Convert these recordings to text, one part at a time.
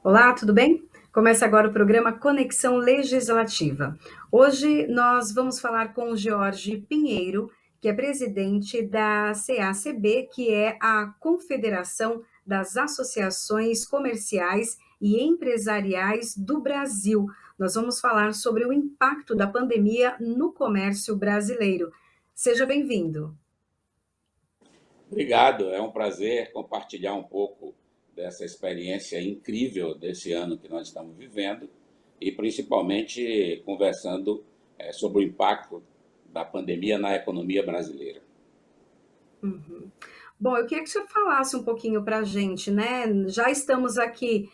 Olá, tudo bem? Começa agora o programa Conexão Legislativa. Hoje nós vamos falar com o Jorge Pinheiro, que é presidente da CACB, que é a Confederação das Associações Comerciais e Empresariais do Brasil. Nós vamos falar sobre o impacto da pandemia no comércio brasileiro. Seja bem-vindo. Obrigado, é um prazer compartilhar um pouco dessa experiência incrível desse ano que nós estamos vivendo e principalmente conversando sobre o impacto da pandemia na economia brasileira. Uhum. Bom, eu queria que o senhor falasse um pouquinho para a gente, né? Já estamos aqui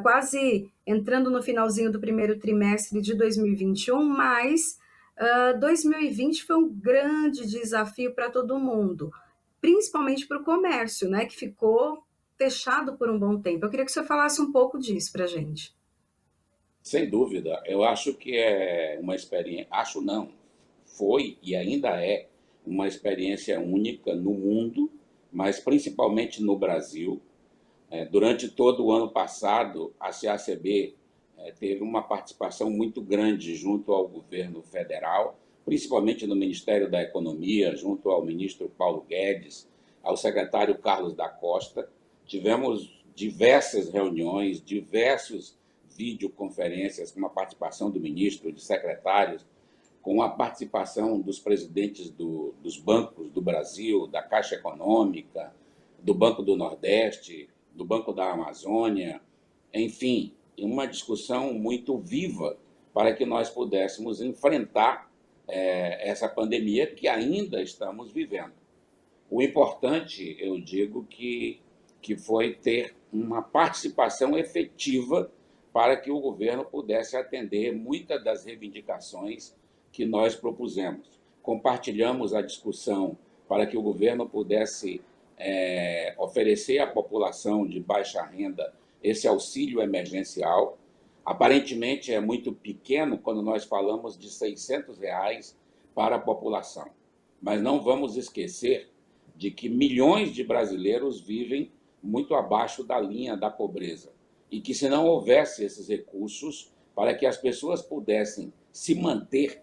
quase entrando no finalzinho do primeiro trimestre de 2021, mas 2020 foi um grande desafio para todo mundo, principalmente para o comércio, né? Que ficou fechado por um bom tempo. Eu queria que o senhor falasse um pouco disso para a gente. Sem dúvida, eu acho que é uma experiência, acho não, foi e ainda é uma experiência única no mundo, mas principalmente no Brasil. Durante todo o ano passado, a CACB teve uma participação muito grande junto ao governo federal, principalmente no Ministério da Economia, junto ao ministro Paulo Guedes, ao secretário Carlos da Costa. Tivemos diversas reuniões, diversas videoconferências com a participação do ministro, de secretários, com a participação dos presidentes dos bancos do Brasil, da Caixa Econômica, do Banco do Nordeste, do Banco da Amazônia, enfim, uma discussão muito viva para que nós pudéssemos enfrentar essa pandemia que ainda estamos vivendo. O importante, eu digo, que foi ter uma participação efetiva para que o governo pudesse atender muitas das reivindicações que nós propusemos. Compartilhamos a discussão para que o governo pudesse oferecer à população de baixa renda esse auxílio emergencial. Aparentemente é muito pequeno quando nós falamos de R$ 600 para a população, mas não vamos esquecer de que milhões de brasileiros vivem muito abaixo da linha da pobreza e que se não houvesse esses recursos para que as pessoas pudessem se manter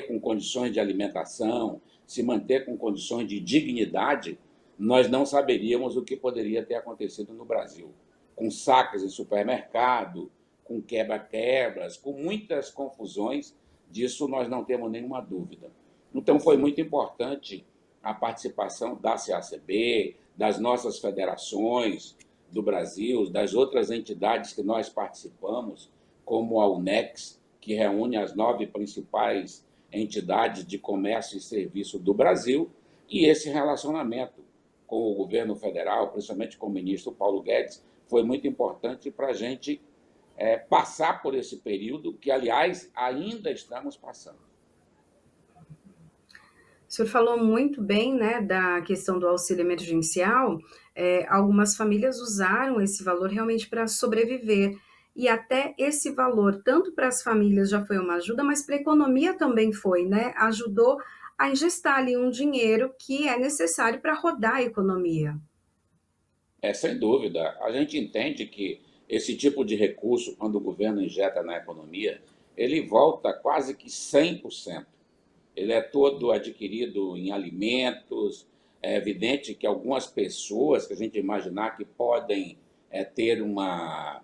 com condições de alimentação, se manter com condições de dignidade, nós não saberíamos o que poderia ter acontecido no Brasil, com saques em supermercado, com quebra-quebras, com muitas confusões, disso nós não temos nenhuma dúvida. Então foi muito importante a participação da CACB, das nossas federações do Brasil, das outras entidades que nós participamos, como a UNEX, que reúne as 9 principais entidades de comércio e serviço do Brasil, e esse relacionamento com o governo federal, principalmente com o ministro Paulo Guedes, foi muito importante para a gente passar por esse período que, aliás, ainda estamos passando. O senhor falou muito bem, né, da questão do auxílio emergencial. Algumas famílias usaram esse valor realmente para sobreviver. E até esse valor, tanto para as famílias já foi uma ajuda, mas para a economia também foi, né? Ajudou a injestar ali um dinheiro que é necessário para rodar a economia. Sem dúvida, a gente entende que esse tipo de recurso, quando o governo injeta na economia, ele volta quase que 100%. Ele é todo adquirido em alimentos. É evidente que algumas pessoas que a gente imaginar que podem ter uma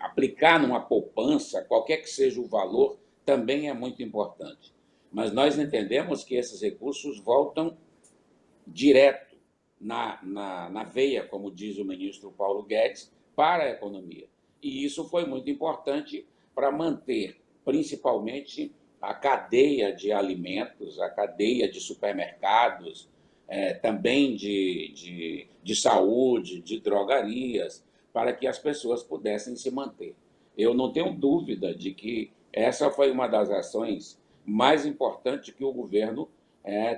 aplicar numa poupança, qualquer que seja o valor, também é muito importante. Mas nós entendemos que esses recursos voltam direto na veia, como diz o ministro Paulo Guedes, para a economia. E isso foi muito importante para manter, principalmente, a cadeia de alimentos, a cadeia de supermercados, também de saúde, de drogarias, para que as pessoas pudessem se manter. Eu não tenho dúvida de que essa foi uma das ações mais importantes que o governo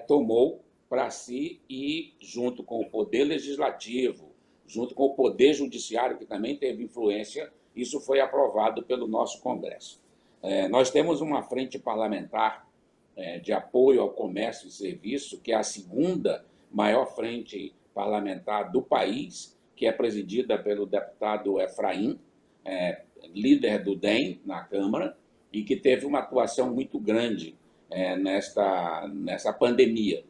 tomou para si e, junto com o Poder Legislativo, junto com o Poder Judiciário, que também teve influência, isso foi aprovado pelo nosso Congresso. Nós temos uma frente parlamentar de apoio ao comércio e serviço, que é a segunda maior frente parlamentar do país, que é presidida pelo deputado Efraim, líder do DEM na Câmara, e que teve uma atuação muito grande nessa pandemia.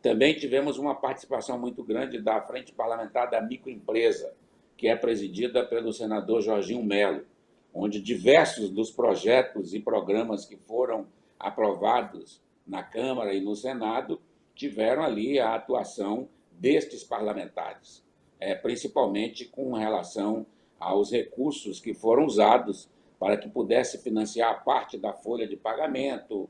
Também tivemos uma participação muito grande da Frente Parlamentar da Microempresa, que é presidida pelo senador Jorginho Melo, onde diversos dos projetos e programas que foram aprovados na Câmara e no Senado tiveram ali a atuação destes parlamentares, principalmente com relação aos recursos que foram usados para que pudesse financiar parte da folha de pagamento,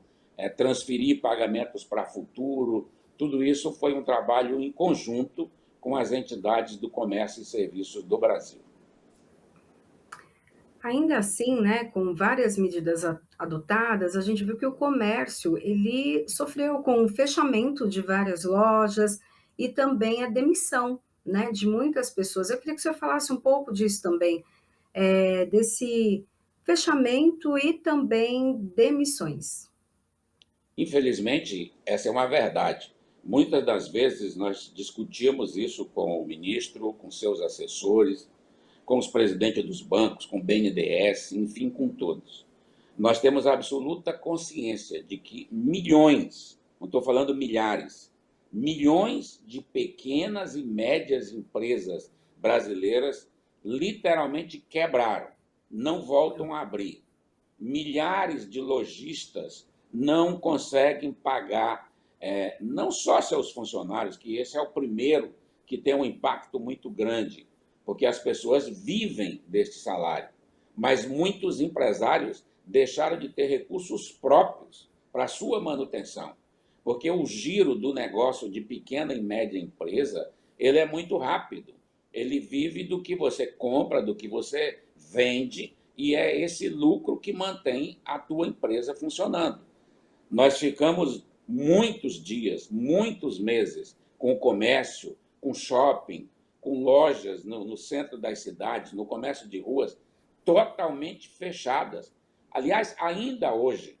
transferir pagamentos para futuro. Tudo isso foi um trabalho em conjunto com as entidades do comércio e serviços do Brasil. Ainda assim, né, com várias medidas adotadas, a gente viu que o comércio ele sofreu com o fechamento de várias lojas e também a demissão, né, de muitas pessoas. Eu queria que o senhor falasse um pouco disso também, desse fechamento e também demissões. Infelizmente, essa é uma verdade. Muitas das vezes nós discutimos isso com o ministro, com seus assessores, com os presidentes dos bancos, com o BNDES, enfim, com todos. Nós temos absoluta consciência de que milhões, não estou falando milhares, milhões de pequenas e médias empresas brasileiras literalmente quebraram, não voltam a abrir. Milhares de lojistas não conseguem pagar, não só seus funcionários, que esse é o primeiro que tem um impacto muito grande, porque as pessoas vivem deste salário, mas muitos empresários deixaram de ter recursos próprios para sua manutenção, porque o giro do negócio de pequena e média empresa ele é muito rápido. Ele vive do que você compra, do que você vende, e é esse lucro que mantém a tua empresa funcionando. Nós ficamos muitos dias, muitos meses com o comércio, com shopping, com lojas no centro das cidades, no comércio de ruas, totalmente fechadas. Aliás, ainda hoje.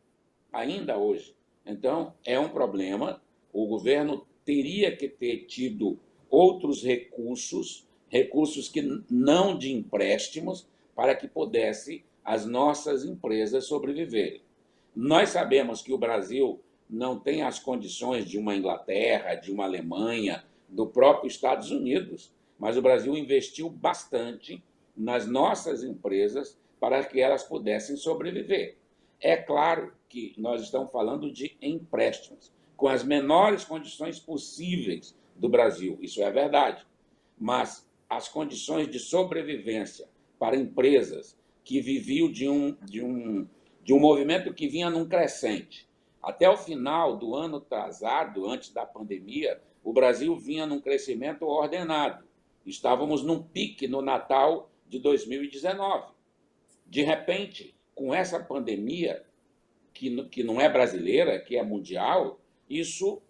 Então, é um problema. O governo teria que ter tido outros recursos que não de empréstimos, para que pudesse as nossas empresas sobreviverem. Nós sabemos que o Brasil não tem as condições de uma Inglaterra, de uma Alemanha, do próprio Estados Unidos, mas o Brasil investiu bastante nas nossas empresas para que elas pudessem sobreviver. É claro que nós estamos falando de empréstimos, com as menores condições possíveis do Brasil, isso é verdade, mas as condições de sobrevivência para empresas que viviam de um movimento que vinha num crescente. Até o final do ano atrasado, antes da pandemia, o Brasil vinha num crescimento ordenado. Estávamos num pique no Natal de 2019. De repente, com essa pandemia, que não é brasileira, que é mundial, isso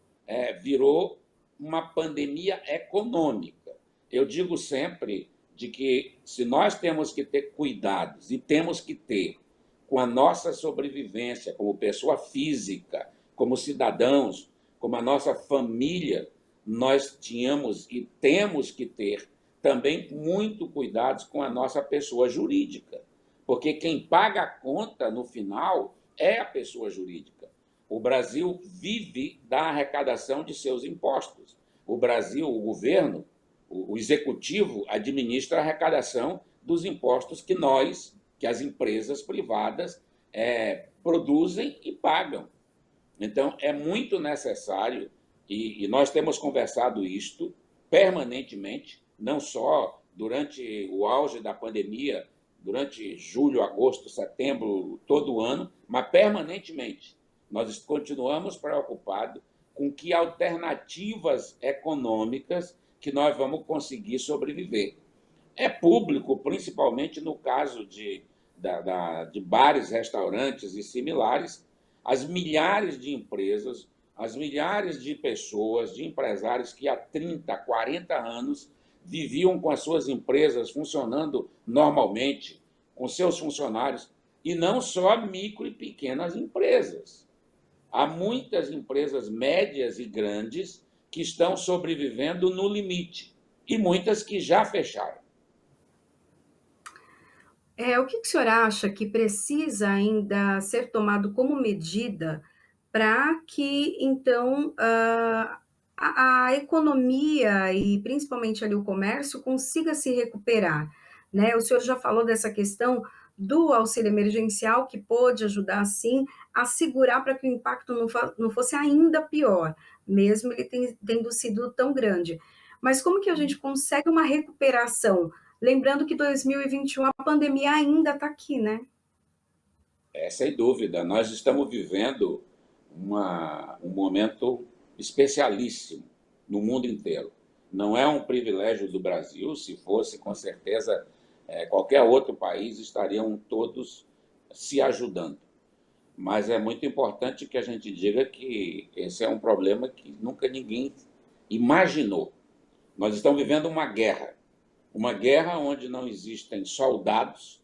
virou uma pandemia econômica. Eu digo sempre de que se nós temos que ter cuidados, e temos que ter, com a nossa sobrevivência como pessoa física, como cidadãos, como a nossa família, nós tínhamos e temos que ter também muito cuidados com a nossa pessoa jurídica, porque quem paga a conta no final é a pessoa jurídica. O Brasil vive da arrecadação de seus impostos. O Brasil, o governo, o executivo administra a arrecadação dos impostos que as empresas privadas produzem e pagam. Então, é muito necessário, e nós temos conversado isto permanentemente, não só durante o auge da pandemia, durante julho, agosto, setembro, todo ano, mas permanentemente. Nós continuamos preocupados com que alternativas econômicas que nós vamos conseguir sobreviver. É público, principalmente no caso de bares, restaurantes e similares, as milhares de empresas, as milhares de pessoas, de empresários que há 30, 40 anos viviam com as suas empresas funcionando normalmente, com seus funcionários, e não só micro e pequenas empresas. Há muitas empresas médias e grandes que estão sobrevivendo no limite. e muitas que já fecharam. O que que o senhor acha que precisa ainda ser tomado como medida para que, então, a economia e principalmente ali o comércio consiga se recuperar, né? O senhor já falou dessa questão do auxílio emergencial, que pôde ajudar, sim, a segurar para que o impacto não fosse ainda pior, mesmo ele tendo sido tão grande. Mas como que a gente consegue uma recuperação? Lembrando que 2021 a pandemia ainda está aqui, né? Sem dúvida, nós estamos vivendo um momento especialíssimo no mundo inteiro. Não é um privilégio do Brasil, se fosse, com certeza, qualquer outro país estariam todos se ajudando. Mas é muito importante que a gente diga que esse é um problema que nunca ninguém imaginou. Nós estamos vivendo uma guerra onde não existem soldados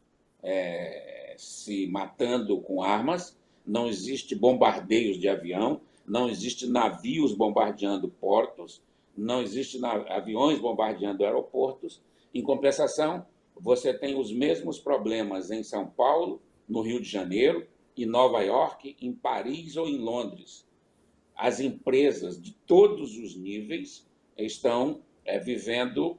se matando com armas, não existe bombardeios de avião, não existe navios bombardeando portos, não existe aviões bombardeando aeroportos. Em compensação, você tem os mesmos problemas em São Paulo, no Rio de Janeiro, em Nova York, em Paris ou em Londres. As empresas de todos os níveis estão vivendo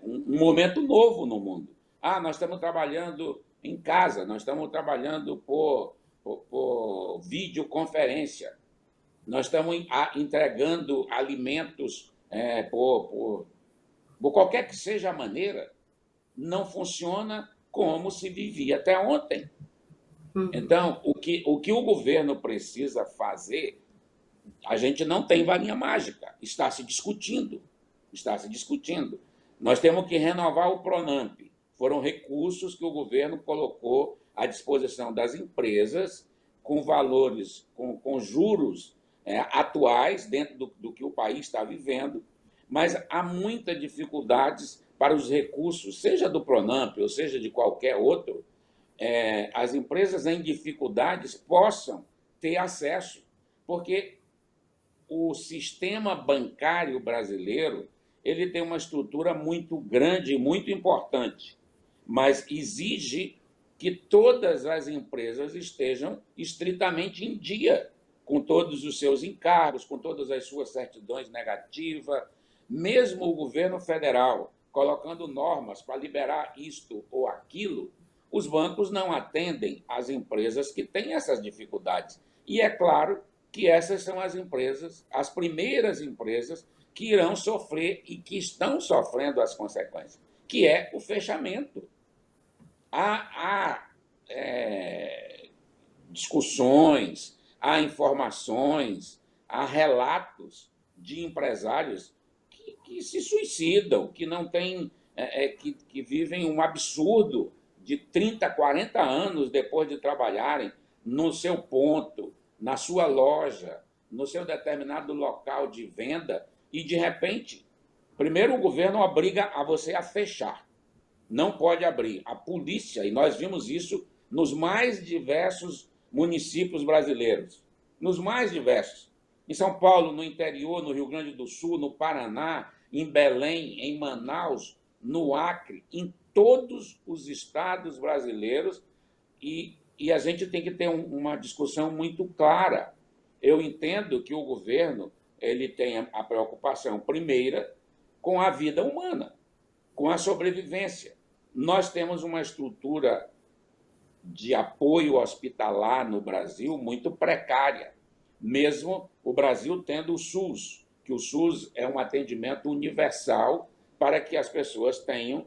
um momento novo no mundo. Nós estamos trabalhando em casa, nós estamos trabalhando por videoconferência, nós estamos entregando alimentos por qualquer que seja a maneira. Não funciona como se vivia até ontem. Então, o que o governo precisa fazer, a gente não tem varinha mágica, está se discutindo. Nós temos que renovar o Pronamp. Foram recursos que o governo colocou à disposição das empresas, com valores, com juros atuais, dentro do que o país está vivendo, mas há muitas dificuldades para os recursos, seja do Pronamp ou seja de qualquer outro, as empresas em dificuldades possam ter acesso, porque o sistema bancário brasileiro ele tem uma estrutura muito grande e muito importante, mas exige que todas as empresas estejam estritamente em dia com todos os seus encargos, com todas as suas certidões negativas. Mesmo o governo federal colocando normas para liberar isto ou aquilo, os bancos não atendem às empresas que têm essas dificuldades. E é claro que essas são as empresas, as primeiras empresas que irão sofrer e que estão sofrendo as consequências, que é o fechamento. Há discussões, há informações, há relatos de empresários que se suicidam, que não têm, que vivem um absurdo de 30, 40 anos depois de trabalharem no seu ponto, na sua loja, no seu determinado local de venda, e de repente, primeiro o governo obriga a você a fechar. Não pode abrir. A polícia, e nós vimos isso nos mais diversos municípios brasileiros, nos mais diversos. Em São Paulo, no interior, no Rio Grande do Sul, no Paraná, em Belém, em Manaus, no Acre, em todos os estados brasileiros, e a gente tem que ter uma discussão muito clara. Eu entendo que o governo ele tem a preocupação primeira com a vida humana, com a sobrevivência. Nós temos uma estrutura de apoio hospitalar no Brasil muito precária, mesmo o Brasil tendo o SUS, que o SUS é um atendimento universal para que as pessoas tenham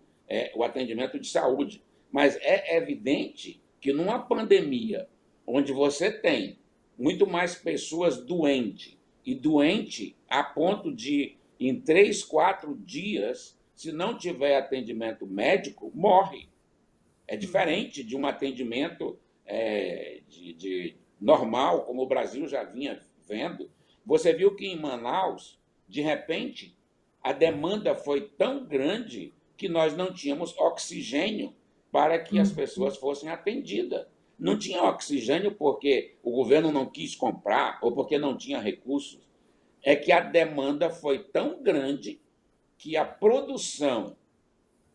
o atendimento de saúde. Mas é evidente que numa pandemia, onde você tem muito mais pessoas doentes, e doente a ponto de, em 3, 4 dias, se não tiver atendimento médico, morre. É diferente de um atendimento normal, como o Brasil já vinha vendo. Você viu que em Manaus, de repente, a demanda foi tão grande que nós não tínhamos oxigênio para que as pessoas fossem atendidas. Não tinha oxigênio porque o governo não quis comprar ou porque não tinha recursos. É que a demanda foi tão grande que a produção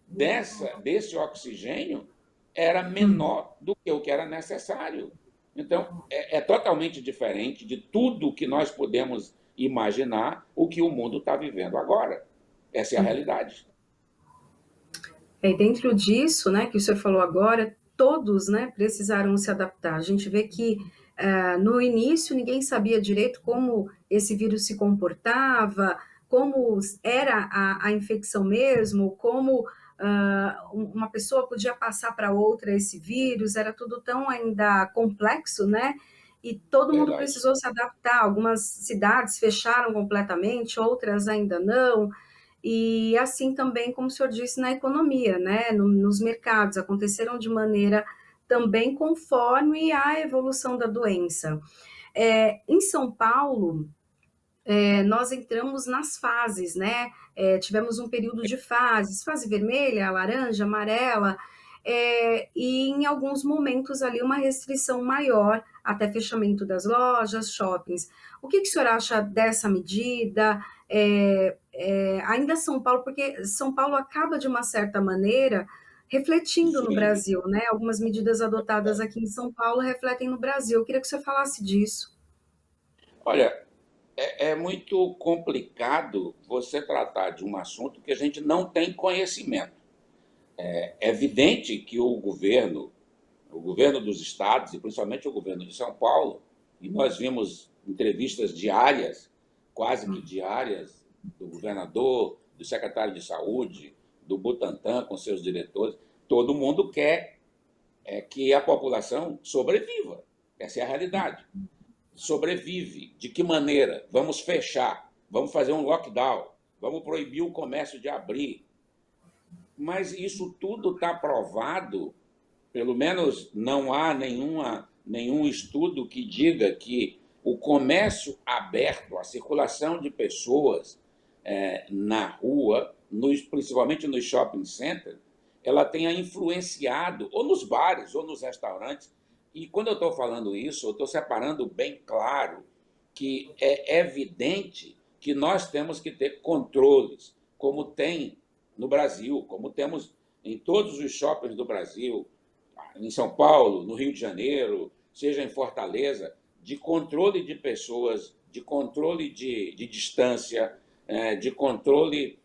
desse oxigênio era menor do que o que era necessário. Então, é totalmente diferente de tudo que nós podemos imaginar o que o mundo está vivendo agora. Essa é a realidade. E dentro disso, né, que o senhor falou agora, todos, né, precisaram se adaptar. A gente vê que no início ninguém sabia direito como esse vírus se comportava, como era a infecção mesmo, como uma pessoa podia passar para outra esse vírus, era tudo tão ainda complexo, né? E todo mundo Verdade. precisou se adaptar. Algumas cidades fecharam completamente, outras ainda não. E assim também, como o senhor disse, na economia, né? Nos mercados, aconteceram de maneira também conforme a evolução da doença. Em São Paulo, nós entramos nas fases, né? Tivemos um período de fases, fase vermelha, laranja, amarela, e em alguns momentos ali uma restrição maior, até fechamento das lojas, shoppings. O que o senhor acha dessa medida? Ainda São Paulo, porque São Paulo acaba de uma certa maneira refletindo no Sim. Brasil, né? Algumas medidas adotadas aqui em São Paulo refletem no Brasil. Eu queria que o senhor falasse disso. Olha, é muito complicado você tratar de um assunto que a gente não tem conhecimento. É evidente que o governo dos estados, e principalmente o governo de São Paulo, e nós vimos entrevistas diárias, quase que diárias, do governador, do secretário de saúde, do Butantan com seus diretores, todo mundo quer que a população sobreviva. Essa é a realidade. Sobrevive. De que maneira? Vamos fechar, vamos fazer um lockdown, vamos proibir o comércio de abrir. Mas isso tudo está provado, pelo menos não há nenhum estudo que diga que o comércio aberto, a circulação de pessoas na rua, principalmente nos shopping centers, ela tenha influenciado, ou nos bares, ou nos restaurantes. E quando eu estou falando isso, eu estou separando bem claro que é evidente que nós temos que ter controles, como tem no Brasil, como temos em todos os shoppings do Brasil, em São Paulo, no Rio de Janeiro, seja em Fortaleza, de controle de pessoas, de controle de distância, de controle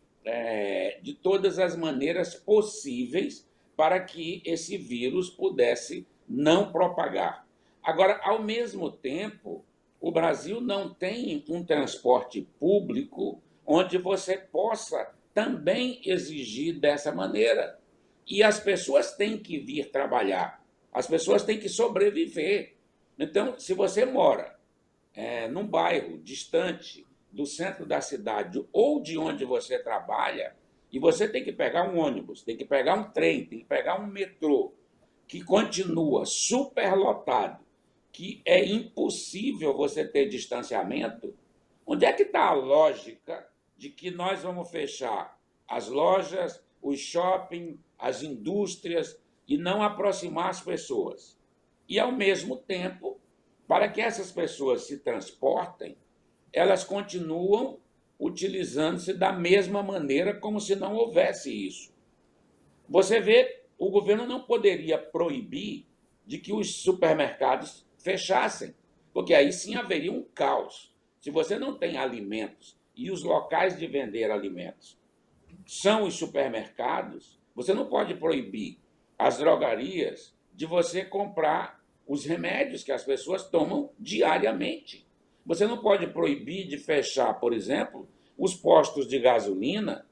de todas as maneiras possíveis para que esse vírus pudesse não propagar. Agora, ao mesmo tempo, o Brasil não tem um transporte público onde você possa também exigir dessa maneira. E as pessoas têm que vir trabalhar, as pessoas têm que sobreviver. Então, se você mora num bairro distante do centro da cidade ou de onde você trabalha, e você tem que pegar um ônibus, tem que pegar um trem, tem que pegar um metrô, que continua superlotado, que é impossível você ter distanciamento, onde é que está a lógica de que nós vamos fechar as lojas, os shopping, as indústrias e não aproximar as pessoas? E, ao mesmo tempo, para que essas pessoas se transportem, elas continuam utilizando-se da mesma maneira como se não houvesse isso. Você vê, o governo não poderia proibir de que os supermercados fechassem, porque aí sim haveria um caos. Se você não tem alimentos e os locais de vender alimentos são os supermercados, você não pode proibir as drogarias de você comprar os remédios que as pessoas tomam diariamente. Você não pode proibir de fechar, por exemplo, os postos de gasolina,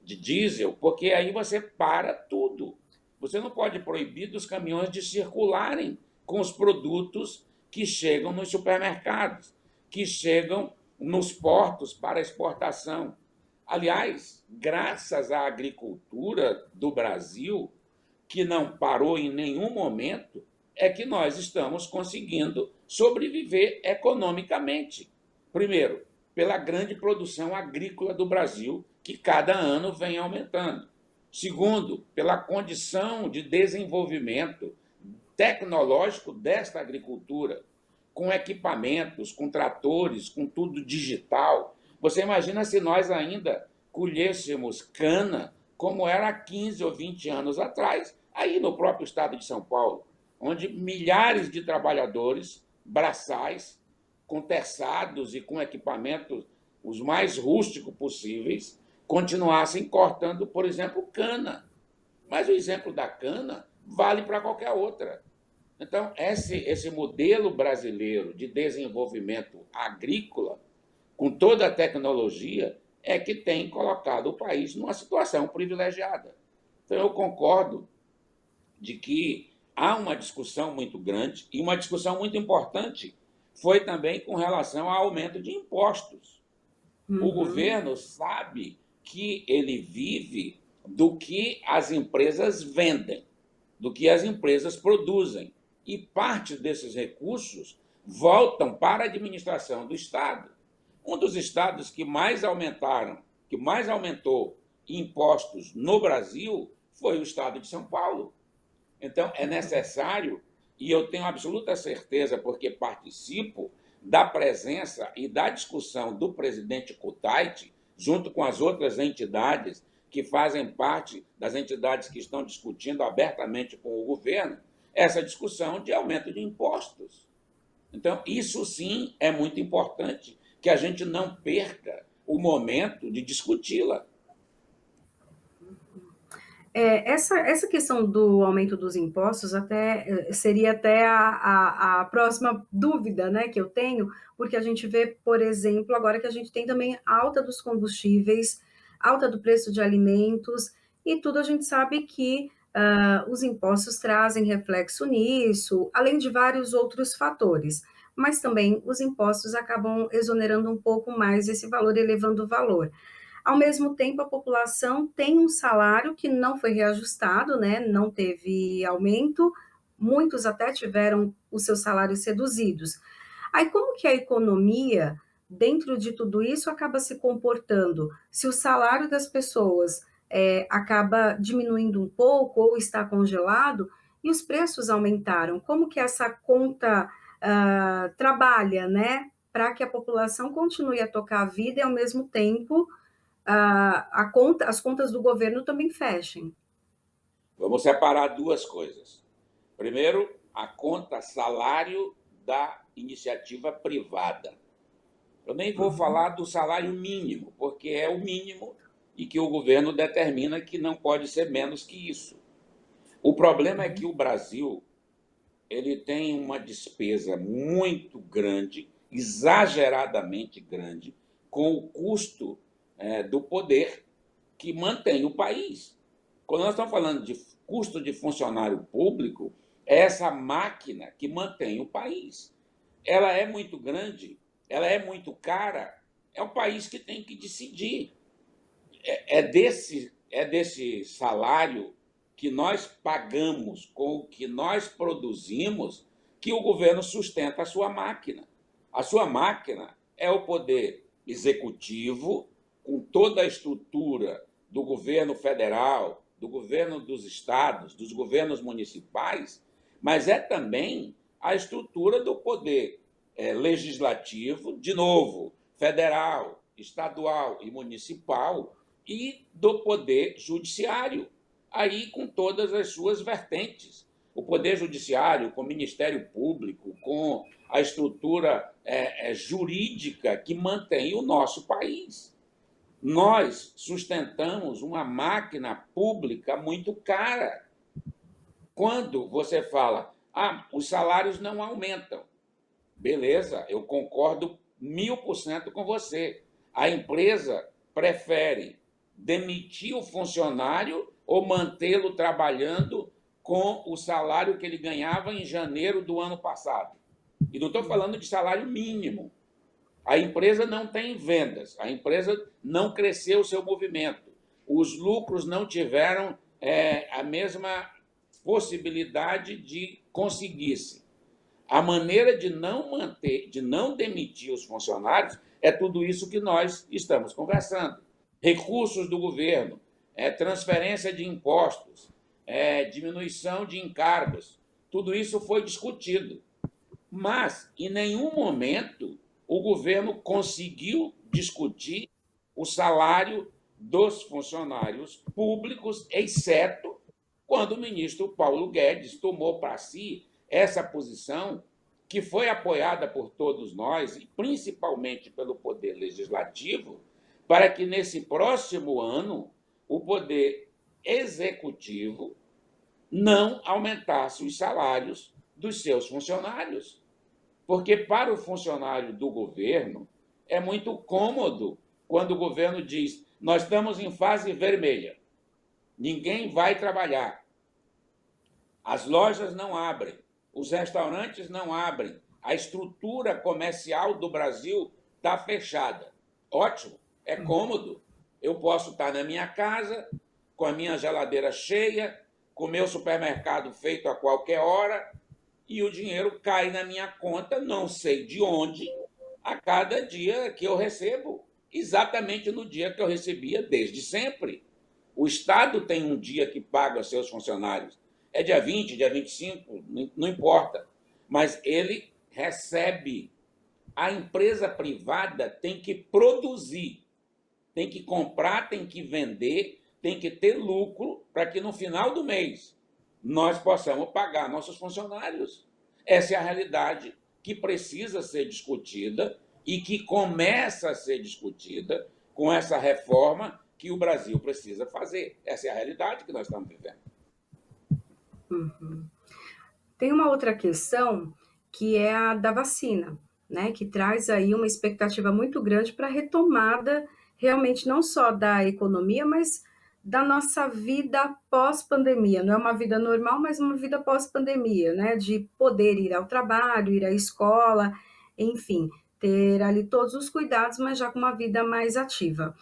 de diesel, porque aí você para tudo. Você não pode proibir dos caminhões de circularem com os produtos que chegam nos supermercados, que chegam nos portos para exportação. Aliás, graças à agricultura do Brasil, que não parou em nenhum momento, é que nós estamos conseguindo sobreviver economicamente. Primeiro, pela grande produção agrícola do Brasil, que cada ano vem aumentando. Segundo, pela condição de desenvolvimento tecnológico desta agricultura, com equipamentos, com tratores, com tudo digital. Você imagina se nós ainda colhêssemos cana como era há 15 ou 20 anos atrás, aí no próprio estado de São Paulo, onde milhares de trabalhadores braçais, com terçados e com equipamentos os mais rústicos possíveis, continuassem cortando, por exemplo, cana. Mas o exemplo da cana vale para qualquer outra. Então, esse modelo brasileiro de desenvolvimento agrícola, com toda a tecnologia, é que tem colocado o país numa situação privilegiada. Então, eu concordo de que há uma discussão muito grande e uma discussão muito importante foi também com relação ao aumento de impostos. O Uhum. governo sabe que ele vive do que as empresas vendem, do que as empresas produzem. E parte desses recursos voltam para a administração do Estado. Um dos estados que mais aumentaram, que mais aumentou impostos no Brasil foi o estado de São Paulo. Então, é necessário, e eu tenho absoluta certeza, porque participo da presença e da discussão do presidente Kutait, junto com as outras entidades que fazem parte das entidades que estão discutindo abertamente com o governo, essa discussão de aumento de impostos. Então, isso sim é muito importante, que a gente não perca o momento de discuti-la. Essa questão do aumento dos impostos seria até a próxima dúvida, né, que eu tenho, porque a gente vê, por exemplo, agora que a gente tem também alta dos combustíveis, alta do preço de alimentos, e tudo a gente sabe que os impostos trazem reflexo nisso, além de vários outros fatores. Mas também os impostos acabam exonerando um pouco mais esse valor, elevando o valor. Ao mesmo tempo, a população tem um salário que não foi reajustado, né? Não teve aumento, muitos até tiveram os seus salários reduzidos. Aí, como que a economia, dentro de tudo isso, acaba se comportando? Se o salário das pessoas acaba diminuindo um pouco ou está congelado e os preços aumentaram, como que essa conta trabalha, né? Para que a população continue a tocar a vida e, ao mesmo tempo, as contas do governo também fechem. Vamos separar duas coisas. Primeiro, a conta salário da iniciativa privada. Eu nem vou Uhum. falar do salário mínimo, porque é o mínimo e que o governo determina que não pode ser menos que isso. O problema é que o Brasil ele tem uma despesa muito grande, exageradamente grande, com o custo do poder que mantém o país. Quando nós estamos falando de custo de funcionário público, é essa máquina que mantém o país. Ela é muito grande, ela é muito cara, é o país que tem que decidir. É desse salário que nós pagamos com o que nós produzimos que o governo sustenta a sua máquina. A sua máquina é o poder executivo, com toda a estrutura do governo federal, do governo dos estados, dos governos municipais, mas é também a estrutura do poder legislativo, de novo, federal, estadual e municipal, e do poder judiciário, aí com todas as suas vertentes. O poder judiciário, com o Ministério Público, com a estrutura jurídica que mantém o nosso país. Nós sustentamos uma máquina pública muito cara. Quando você fala, os salários não aumentam, beleza, eu concordo 1000% com você. A empresa prefere demitir o funcionário ou mantê-lo trabalhando com o salário que ele ganhava em janeiro do ano passado. E não estou falando de salário mínimo. A empresa não tem vendas, a empresa não cresceu o seu movimento, os lucros não tiveram a mesma possibilidade de conseguir-se. A maneira de não manter, de não demitir os funcionários, é tudo isso que nós estamos conversando. Recursos do governo, transferência de impostos, diminuição de encargos, tudo isso foi discutido. Mas, em nenhum momento, o governo conseguiu discutir o salário dos funcionários públicos, exceto quando o ministro Paulo Guedes tomou para si essa posição que foi apoiada por todos nós, e principalmente pelo Poder Legislativo, para que nesse próximo ano o Poder Executivo não aumentasse os salários dos seus funcionários. Porque para o funcionário do governo é muito cômodo quando o governo diz: nós estamos em fase vermelha, ninguém vai trabalhar, as lojas não abrem, os restaurantes não abrem, a estrutura comercial do Brasil está fechada. Ótimo, é cômodo. Eu posso estar na minha casa, com a minha geladeira cheia, com o meu supermercado feito a qualquer hora, e o dinheiro cai na minha conta, não sei de onde, a cada dia que eu recebo, exatamente no dia que eu recebia desde sempre. O Estado tem um dia que paga aos seus funcionários. É dia 20, dia 25, não importa. Mas ele recebe. A empresa privada tem que produzir, tem que comprar, tem que vender, tem que ter lucro para que no final do mês nós possamos pagar nossos funcionários. Essa é a realidade que precisa ser discutida e que começa a ser discutida com essa reforma que o Brasil precisa fazer. Essa é a realidade que nós estamos vivendo. Uhum. Tem uma outra questão que é a da vacina, né? Que traz aí uma expectativa muito grande para a retomada realmente não só da economia, mas da nossa vida pós-pandemia. Não é uma vida normal, mas uma vida pós-pandemia, né? De poder ir ao trabalho, ir à escola, enfim, ter ali todos os cuidados, mas já com uma vida mais ativa.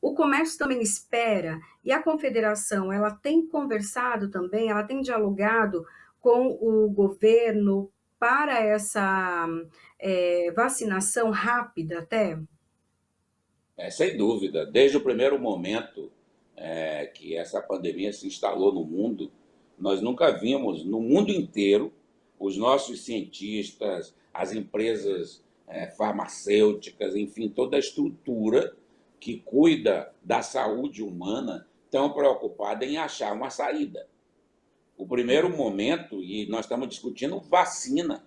O comércio também espera, e a confederação, ela tem conversado também, ela tem dialogado com o governo para essa vacinação rápida até? Sem dúvida, desde o primeiro momento que essa pandemia se instalou no mundo, nós nunca vimos no mundo inteiro os nossos cientistas, as empresas farmacêuticas, enfim, toda a estrutura que cuida da saúde humana tão preocupada em achar uma saída. O primeiro momento, e nós estamos discutindo vacina,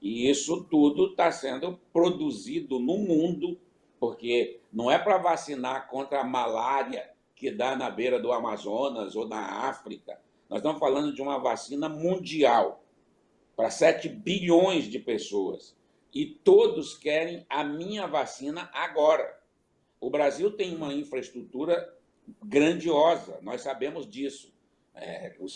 e isso tudo está sendo produzido no mundo, porque não é para vacinar contra a malária que dá na beira do Amazonas ou na África. Nós estamos falando de uma vacina mundial para 7 bilhões de pessoas. E todos querem a minha vacina agora. O Brasil tem uma infraestrutura grandiosa, nós sabemos disso.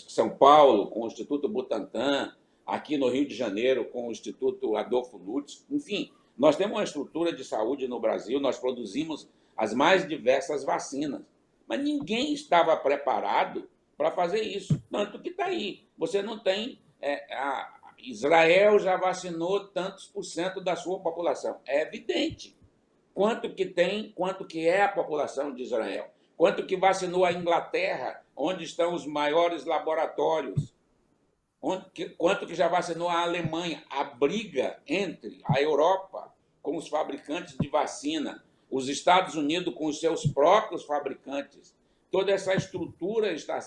São Paulo, com o Instituto Butantan, aqui no Rio de Janeiro, com o Instituto Adolfo Lutz. Enfim, nós temos uma estrutura de saúde no Brasil, nós produzimos as mais diversas vacinas. Mas ninguém estava preparado para fazer isso. Tanto que está aí. Você não tem. Israel já vacinou tantos por cento da sua população. É evidente. Quanto que tem, quanto que é a população de Israel? Quanto que vacinou a Inglaterra, onde estão os maiores laboratórios? Quanto que já vacinou a Alemanha? A briga entre a Europa com os fabricantes de vacina, os Estados Unidos com os seus próprios fabricantes, toda essa estrutura está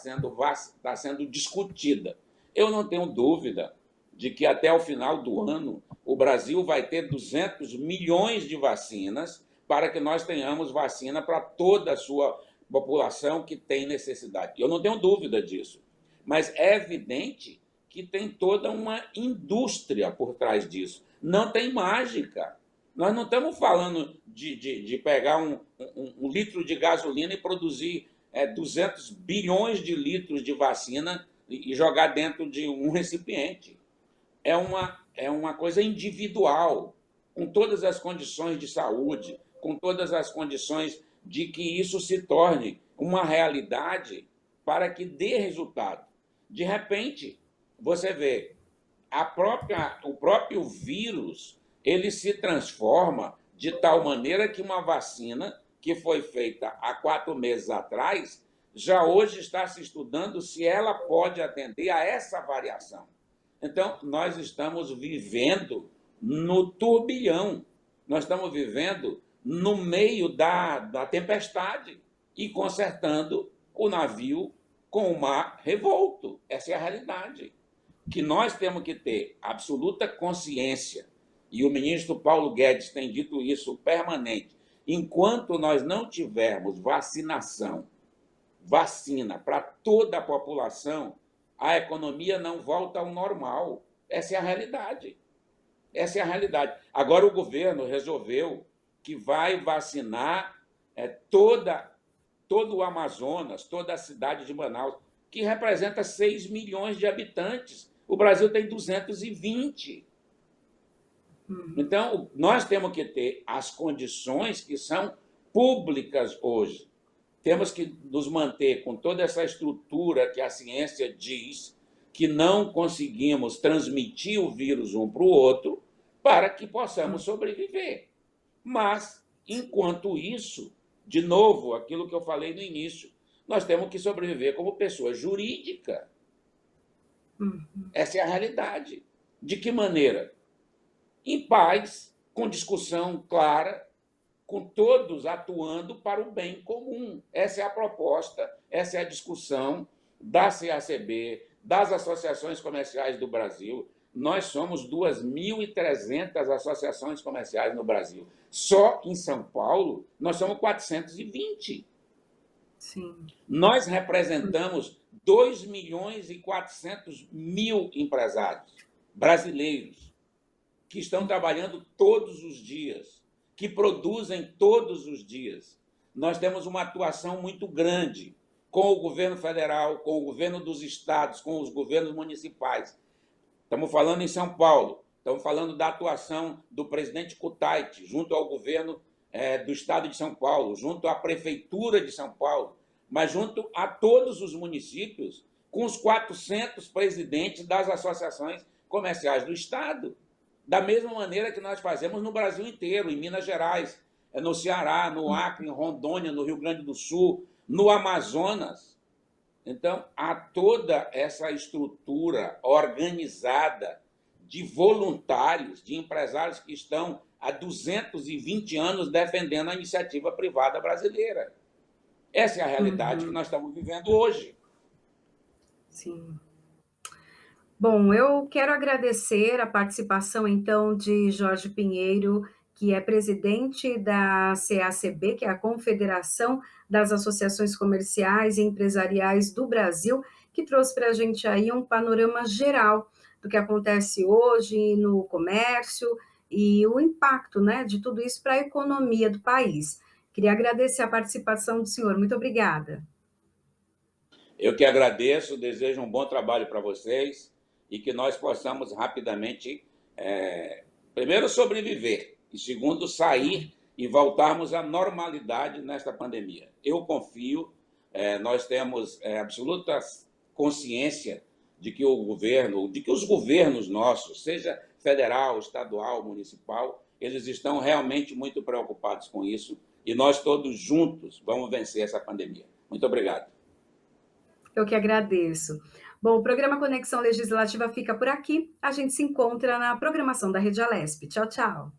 sendo discutida. Eu não tenho dúvida de que até o final do ano o Brasil vai ter 200 milhões de vacinas para que nós tenhamos vacina para toda a sua população que tem necessidade. Eu não tenho dúvida disso. Mas é evidente que tem toda uma indústria por trás disso. Não tem mágica. Nós não estamos falando de pegar um litro de gasolina e produzir 200 bilhões de litros de vacina e jogar dentro de um recipiente. É uma coisa individual, com todas as condições de saúde, com todas as condições de que isso se torne uma realidade para que dê resultado. De repente, você vê, o próprio vírus, ele se transforma de tal maneira que uma vacina que foi feita há 4 meses atrás, já hoje está se estudando se ela pode atender a essa variação. Então, nós estamos vivendo no turbilhão, nós estamos vivendo no meio da tempestade e consertando o navio com o mar revolto. Essa é a realidade. Que nós temos que ter absoluta consciência, e o ministro Paulo Guedes tem dito isso permanente, enquanto nós não tivermos vacina para toda a população, a economia não volta ao normal. Essa é a realidade. Essa é a realidade. Agora o governo resolveu que vai vacinar todo o Amazonas, toda a cidade de Manaus, que representa 6 milhões de habitantes. O Brasil tem 220. Então, nós temos que ter as condições que são públicas hoje. Temos que nos manter com toda essa estrutura que a ciência diz que não conseguimos transmitir o vírus um para o outro para que possamos sobreviver. Mas, enquanto isso, de novo, aquilo que eu falei no início, nós temos que sobreviver como pessoa jurídica. Essa é a realidade. De que maneira? Em paz, com discussão clara, com todos atuando para o bem comum. Essa é a proposta, essa é a discussão da CACB, das associações comerciais do Brasil. Nós somos 2.300 associações comerciais no Brasil. Só em São Paulo, nós somos 420. Sim. Nós representamos 2.400.000 empresários brasileiros que estão trabalhando todos os dias, que produzem todos os dias. Nós temos uma atuação muito grande com o governo federal, com o governo dos estados, com os governos municipais. Estamos falando em São Paulo, estamos falando da atuação do presidente Kutait, junto ao governo do estado de São Paulo, junto à prefeitura de São Paulo, mas junto a todos os municípios, com os 400 presidentes das associações comerciais do estado. Da mesma maneira que nós fazemos no Brasil inteiro, em Minas Gerais, no Ceará, no Acre, em Rondônia, no Rio Grande do Sul, no Amazonas. Então, há toda essa estrutura organizada de voluntários, de empresários que estão há 220 anos defendendo a iniciativa privada brasileira. Essa é a realidade que nós estamos vivendo hoje. Sim. Bom, eu quero agradecer a participação, então, de Jorge Pinheiro, que é presidente da CACB, que é a Confederação das Associações Comerciais e Empresariais do Brasil, que trouxe para a gente aí um panorama geral do que acontece hoje no comércio e o impacto, né, de tudo isso para a economia do país. Queria agradecer a participação do senhor. Muito obrigada. Eu que agradeço, desejo um bom trabalho para vocês e que nós possamos rapidamente, primeiro, sobreviver e, segundo, sair e voltarmos à normalidade nesta pandemia. Eu confio, nós temos absoluta consciência de que o governo, de que os governos nossos, seja federal, estadual, municipal, eles estão realmente muito preocupados com isso e nós todos juntos vamos vencer essa pandemia. Muito obrigado. Eu que agradeço. Bom, o programa Conexão Legislativa fica por aqui. A gente se encontra na programação da Rede Alesp. Tchau, tchau.